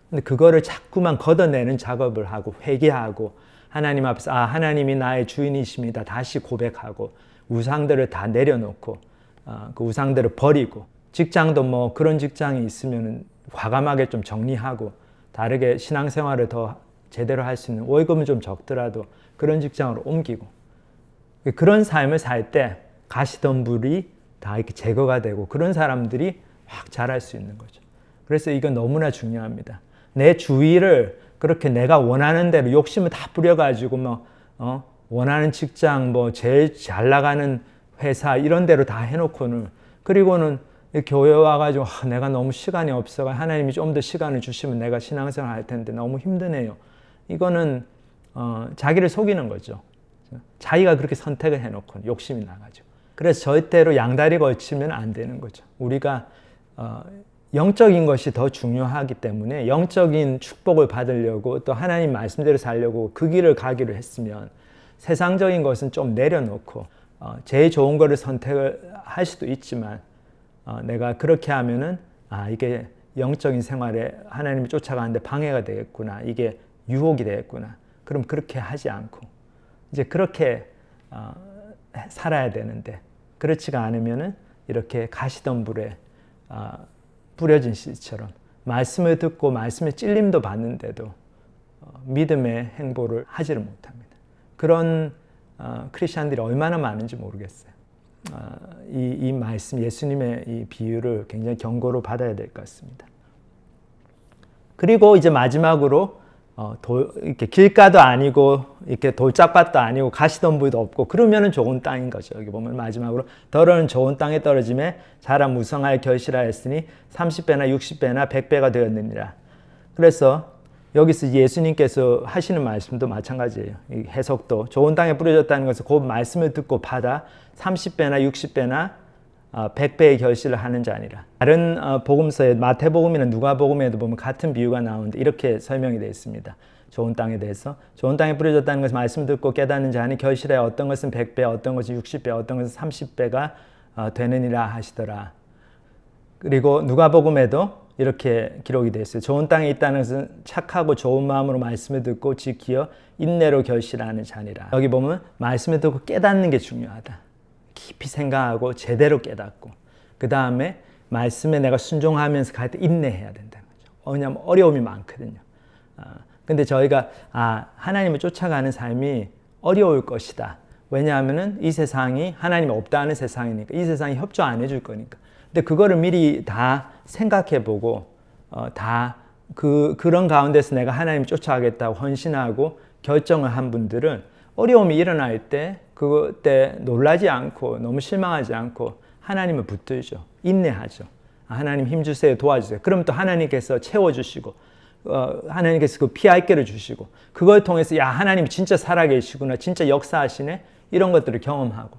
근데 그거를 자꾸만 걷어내는 작업을 하고 회개하고 하나님 앞에서 하나님이 나의 주인이십니다. 다시 고백하고 우상들을 다 내려놓고 그 우상들을 버리고 직장도 뭐 그런 직장이 있으면 과감하게 좀 정리하고 다르게 신앙생활을 더 제대로 할 수 있는 월급은 좀 적더라도 그런 직장으로 옮기고 그런 삶을 살 때 가시덤불이 다 이렇게 제거가 되고 그런 사람들이 확 자랄 수 있는 거죠. 그래서 이건 너무나 중요합니다. 내 주위를 그렇게 내가 원하는 대로 욕심을 다 뿌려가지고 뭐 원하는 직장 뭐 제일 잘 나가는 회사 이런 데로 다 해놓고는 그리고는 교회 와가지고 내가 너무 시간이 없어가 하나님이 좀 더 시간을 주시면 내가 신앙생활 할 텐데 너무 힘드네요. 이거는 자기를 속이는 거죠. 자기가 그렇게 선택을 해놓고 욕심이 나가지고. 그래서 절대로 양다리 걸치면 안 되는 거죠. 우리가 영적인 것이 더 중요하기 때문에 영적인 축복을 받으려고 또 하나님 말씀대로 살려고 그 길을 가기로 했으면 세상적인 것은 좀 내려놓고 제일 좋은 거를 선택을 할 수도 있지만 내가 그렇게 하면은 이게 영적인 생활에 하나님을 쫓아가는데 방해가 되겠구나. 이게 유혹이 되겠구나. 그럼 그렇게 하지 않고 이제 그렇게 살아야 되는데 그렇지가 않으면은 이렇게 가시덤불에 뿌려진 씨처럼 말씀을 듣고 말씀에 찔림도 받는데도 믿음의 행보를 하지를 못합니다. 그런 크리스천들이 얼마나 많은지 모르겠어요. 이 말씀 예수님의 이 비유를 굉장히 경고로 받아야 될 것 같습니다. 그리고 이제 마지막으로 이렇게 길가도 아니고 이렇게 돌짝밭도 아니고 가시덤불도 없고 그러면은 좋은 땅인 거죠. 여기 보면 마지막으로 더러는 좋은 땅에 떨어짐에 자라 무성하여 결실하였으니 30배나 60배나 100배가 되었느니라. 그래서 여기서 예수님께서 하시는 말씀도 마찬가지예요. 이 해석도 좋은 땅에 뿌려졌다는 것은 그 말씀을 듣고 받아 30배나 60배나 100배의 결실을 하는 자니라. 다른 복음서에 마태복음이나 누가복음에도 보면 같은 비유가 나오는데 이렇게 설명이 되어 있습니다. 좋은 땅에 대해서 좋은 땅에 뿌려졌다는 것은 말씀 듣고 깨닫는 자니 결실에 어떤 것은 100배, 어떤 것은 60배, 어떤 것은 30배가 되느니라 하시더라. 그리고 누가복음에도 이렇게 기록이 되어 있어요. 좋은 땅에 있다는 것은 착하고 좋은 마음으로 말씀을 듣고 지키어 인내로 결실하는 자니라. 여기 보면 말씀을 듣고 깨닫는 게 중요하다. 깊이 생각하고 제대로 깨닫고 그 다음에 말씀에 내가 순종하면서 갈 때 인내해야 된다는 거죠. 왜냐하면 어려움이 많거든요. 근데 저희가 하나님을 쫓아가는 삶이 어려울 것이다. 왜냐하면은 이 세상이 하나님이 없다는 세상이니까 이 세상이 협조 안 해줄 거니까. 근데 그거를 미리 다 생각해보고 다 그런 가운데서 내가 하나님을 쫓아가겠다고 헌신하고 결정을 한 분들은 어려움이 일어날 때 그때 놀라지 않고 너무 실망하지 않고 하나님을 붙들죠. 인내하죠. 하나님 힘주세요. 도와주세요. 그럼 또 하나님께서 채워주시고 하나님께서 그 피할 길을 주시고 그걸 통해서 하나님이 진짜 살아계시구나. 진짜 역사하시네. 이런 것들을 경험하고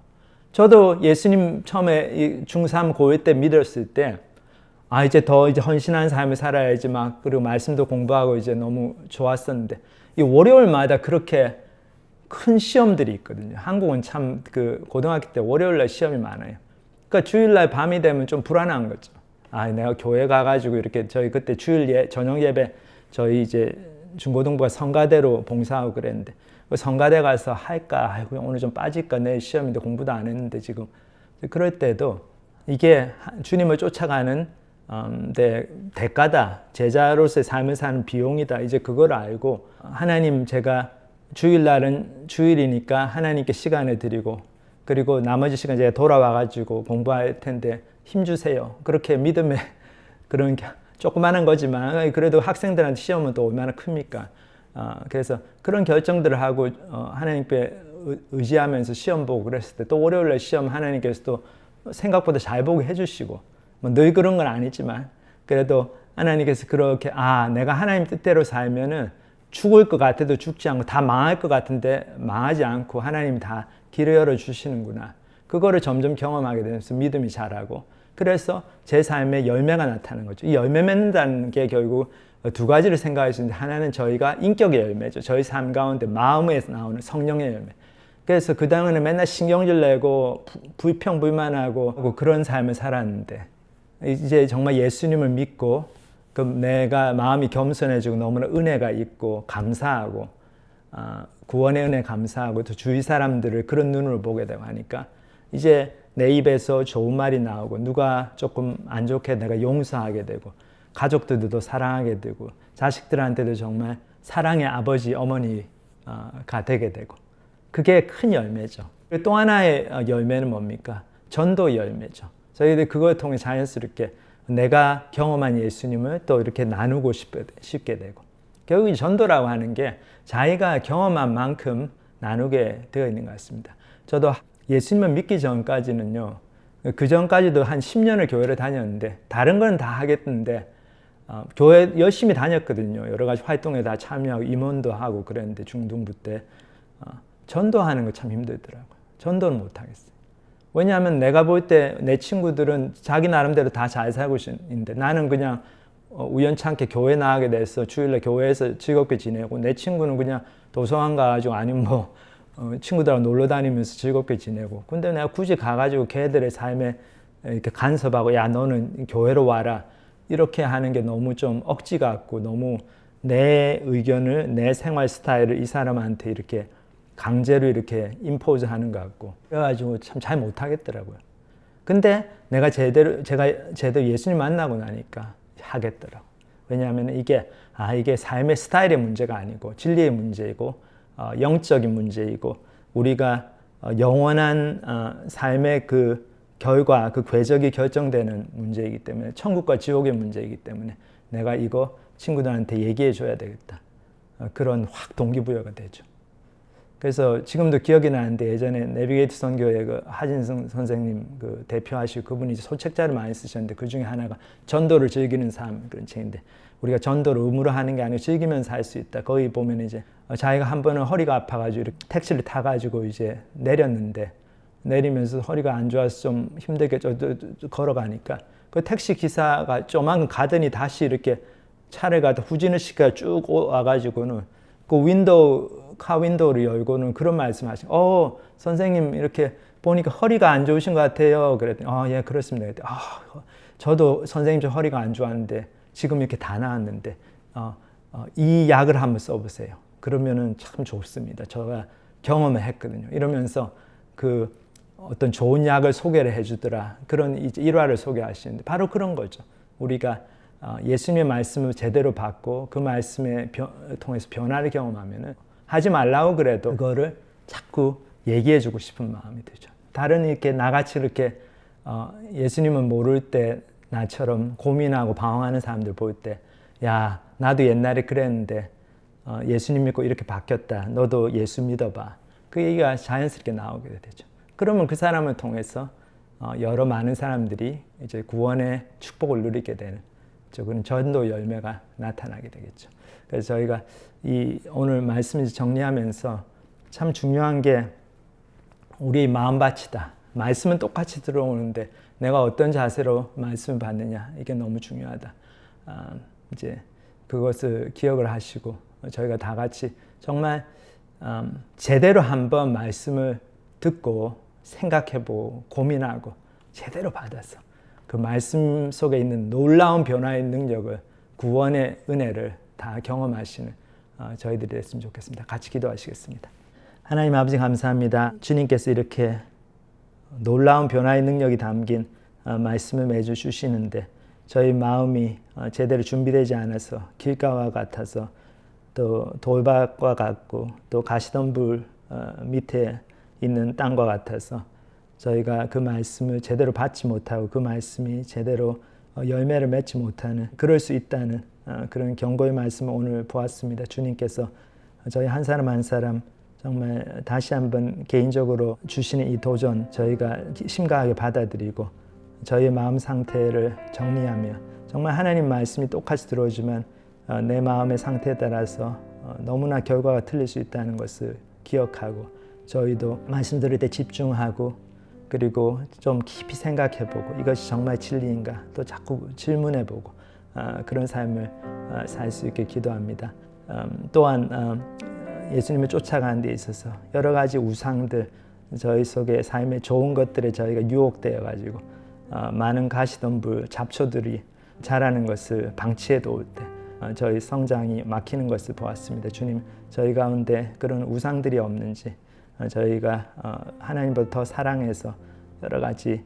저도 예수님 처음에 중3 고1 때 믿었을 때 이제 헌신한 삶을 살아야지 그리고 말씀도 공부하고 이제 너무 좋았었는데 이 월요일마다 그렇게 큰 시험들이 있거든요. 한국은 참 고등학교 때 월요일날 시험이 많아요. 그러니까 주일날 밤이 되면 좀 불안한 거죠. 내가 교회 가가지고 이렇게 저희 그때 주일 저녁 예배 저희 이제 중고등부가 성가대로 봉사하고 그랬는데 성가대 가서 할까 오늘 좀 빠질까 내일 시험인데 공부도 안 했는데 지금 그럴 때도 이게 주님을 쫓아가는 대가다. 제자로서의 삶을 사는 비용이다. 이제 그걸 알고 하나님 제가 주일날은 주일이니까 하나님께 시간을 드리고 그리고 나머지 시간 제가 돌아와가지고 공부할 텐데 힘주세요. 그렇게 믿음의 그런 조그마한 거지만 그래도 학생들한테 시험은 또 얼마나 큽니까? 그래서 그런 결정들을 하고 하나님께 의지하면서 시험 보고 그랬을 때 또 월요일날 시험 하나님께서 또 생각보다 잘 보게 해주시고 늘 그런 건 아니지만 그래도 하나님께서 그렇게 내가 하나님 뜻대로 살면은 죽을 것 같아도 죽지 않고 다 망할 것 같은데 망하지 않고 하나님이 다 길을 열어주시는구나. 그거를 점점 경험하게 되면서 믿음이 자라고 그래서 제 삶에 열매가 나타나는 거죠. 이 열매 맺는다는 게 결국 두 가지를 생각할 수 있는데 하나는 저희가 인격의 열매죠. 저희 삶 가운데 마음에서 나오는 성령의 열매. 그래서 그 당시에는 맨날 신경질 내고 불평불만하고 그런 삶을 살았는데 이제 정말 예수님을 믿고 내가 마음이 겸손해지고 너무나 은혜가 있고 감사하고 구원의 은혜 감사하고 또 주위 사람들을 그런 눈으로 보게 되고 하니까 이제 내 입에서 좋은 말이 나오고 누가 조금 안 좋게 내가 용서하게 되고 가족들도 사랑하게 되고 자식들한테도 정말 사랑의 아버지 어머니가 되게 되고 그게 큰 열매죠. 또 하나의 열매는 뭡니까? 전도 열매죠. 저희들 그걸 통해 자연스럽게 내가 경험한 예수님을 또 이렇게 나누고 싶게 되고 결국 이 전도라고 하는 게 자기가 경험한 만큼 나누게 되어 있는 것 같습니다. 저도 예수님을 믿기 전까지는요, 그 전까지도 한 10년을 교회를 다녔는데 다른 건 다 하겠는데 교회 열심히 다녔거든요. 여러 가지 활동에 다 참여하고 임원도 하고 그랬는데 중등부 때 전도하는 거 참 힘들더라고요. 전도는 못 하겠어요. 왜냐하면 내가 볼 때 내 친구들은 자기 나름대로 다 잘 살고 있는데 나는 그냥 우연찮게 교회 나가게 돼서 주일날 교회에서 즐겁게 지내고 내 친구는 그냥 도서관 가가지고 아니면 뭐 친구들하고 놀러 다니면서 즐겁게 지내고 근데 내가 굳이 가가지고 걔들의 삶에 이렇게 간섭하고 야 너는 교회로 와라 이렇게 하는 게 너무 좀 억지 같고 너무 내 의견을 내 생활 스타일을 이 사람한테 이렇게 강제로 이렇게 임포즈 하는 것 같고 그래가지고 참 잘 못하겠더라고요. 근데 제가 제대로 예수님 만나고 나니까 하겠더라고. 왜냐하면 이게 삶의 스타일의 문제가 아니고 진리의 문제이고 영적인 문제이고 우리가 영원한 삶의 그 결과, 그 궤적이 결정되는 문제이기 때문에 천국과 지옥의 문제이기 때문에 내가 이거 친구들한테 얘기해 줘야 되겠다. 그런 확 동기부여가 되죠. 그래서 지금도 기억이 나는데 예전에 내비게이트 선교회 그 하진승 선생님 그 대표하시고 그분이 이제 소책자를 많이 쓰셨는데 그 중에 하나가 전도를 즐기는 삶 그런 책인데 우리가 전도를 의무로 하는 게 아니고 즐기면서 할 수 있다. 거기 보면 이제 자기가 한 번은 허리가 아파가지고 이렇게 택시를 타가지고 이제 내렸는데 내리면서 허리가 안 좋아서 좀 힘들게 걸어가니까 그 택시 기사가 조만큼 가더니 다시 이렇게 차를 가다 후진을 시켜 쭉 와가지고는 그 카 윈도우를 열고는 그런 말씀하신. 선생님 이렇게 보니까 허리가 안 좋으신 것 같아요. 그랬더니 예 그렇습니다. 저도 선생님 저 허리가 안 좋았는데 지금 이렇게 다 나았는데 이 약을 한번 써보세요. 그러면은 참 좋습니다. 제가 경험을 했거든요. 이러면서 그 어떤 좋은 약을 소개를 해주더라. 그런 이제 일화를 소개하시는데 바로 그런 거죠. 우리가 예수님의 말씀을 제대로 받고 그 말씀에 통해서 변화를 경험하면은 하지 말라고 그래도 그거를 자꾸 얘기해주고 싶은 마음이 들죠. 다른 이렇게 나같이 이렇게 예수님을 모를 때 나처럼 고민하고 방황하는 사람들 볼 때, 야 나도 옛날에 그랬는데 예수님 믿고 이렇게 바뀌었다. 너도 예수 믿어봐. 그 얘기가 자연스럽게 나오게 되죠. 그러면 그 사람을 통해서 여러 많은 사람들이 이제 구원의 축복을 누리게 되는 그런 전도 열매가 나타나게 되겠죠. 그래서 저희가 이 오늘 말씀을 정리하면서 참 중요한 게 우리의 마음밭이다. 말씀은 똑같이 들어오는데 내가 어떤 자세로 말씀을 받느냐 이게 너무 중요하다. 이제 그것을 기억을 하시고 저희가 다 같이 정말 제대로 한번 말씀을 듣고 생각해보고 고민하고 제대로 받아서 그 말씀 속에 있는 놀라운 변화의 능력을 구원의 은혜를 다 경험하시는 저희들이 됐으면 좋겠습니다. 같이 기도하시겠습니다. 하나님 아버지 감사합니다. 주님께서 이렇게 놀라운 변화의 능력이 담긴 말씀을 매주 주시는데 저희 마음이 제대로 준비되지 않아서 길가와 같아서 또 돌밭과 같고 또 가시덤불 밑에 있는 땅과 같아서 저희가 그 말씀을 제대로 받지 못하고 그 말씀이 제대로 열매를 맺지 못하는 그럴 수 있다는 그런 경고의 말씀을 오늘 보았습니다. 주님께서 저희 한 사람 한 사람 정말 다시 한번 개인적으로 주시는 이 도전 저희가 심각하게 받아들이고 저희의 마음 상태를 정리하며 정말 하나님 말씀이 똑같이 들어오지만 내 마음의 상태에 따라서 너무나 결과가 틀릴 수 있다는 것을 기억하고 저희도 말씀 들을 때 집중하고 그리고 좀 깊이 생각해보고 이것이 정말 진리인가 또 자꾸 질문해보고 그런 삶을 살 수 있게 기도합니다. 또한 예수님을 쫓아가는 데 있어서 여러 가지 우상들 저희 속에 삶의 좋은 것들에 저희가 유혹되어 가지고 많은 가시덤불 잡초들이 자라는 것을 방치해 놓을 때 저희 성장이 막히는 것을 보았습니다. 주님 저희 가운데 그런 우상들이 없는지 저희가 하나님보다 더 사랑해서 여러 가지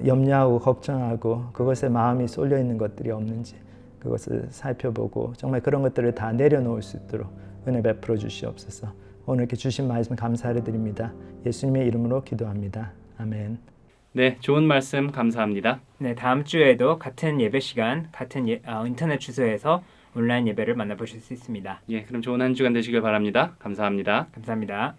염려하고 걱정하고 그것에 마음이 쏠려 있는 것들이 없는지 그것을 살펴보고 정말 그런 것들을 다 내려놓을 수 있도록 은혜 베풀어 주시옵소서. 오늘 이렇게 주신 말씀 감사를 드립니다. 예수님의 이름으로 기도합니다. 아멘. 네, 좋은 말씀 감사합니다. 네, 다음 주에도 같은 예배 시간, 같은 인터넷 주소에서 온라인 예배를 만나보실 수 있습니다. 예, 그럼 좋은 한 주간 되시길 바랍니다. 감사합니다. 감사합니다.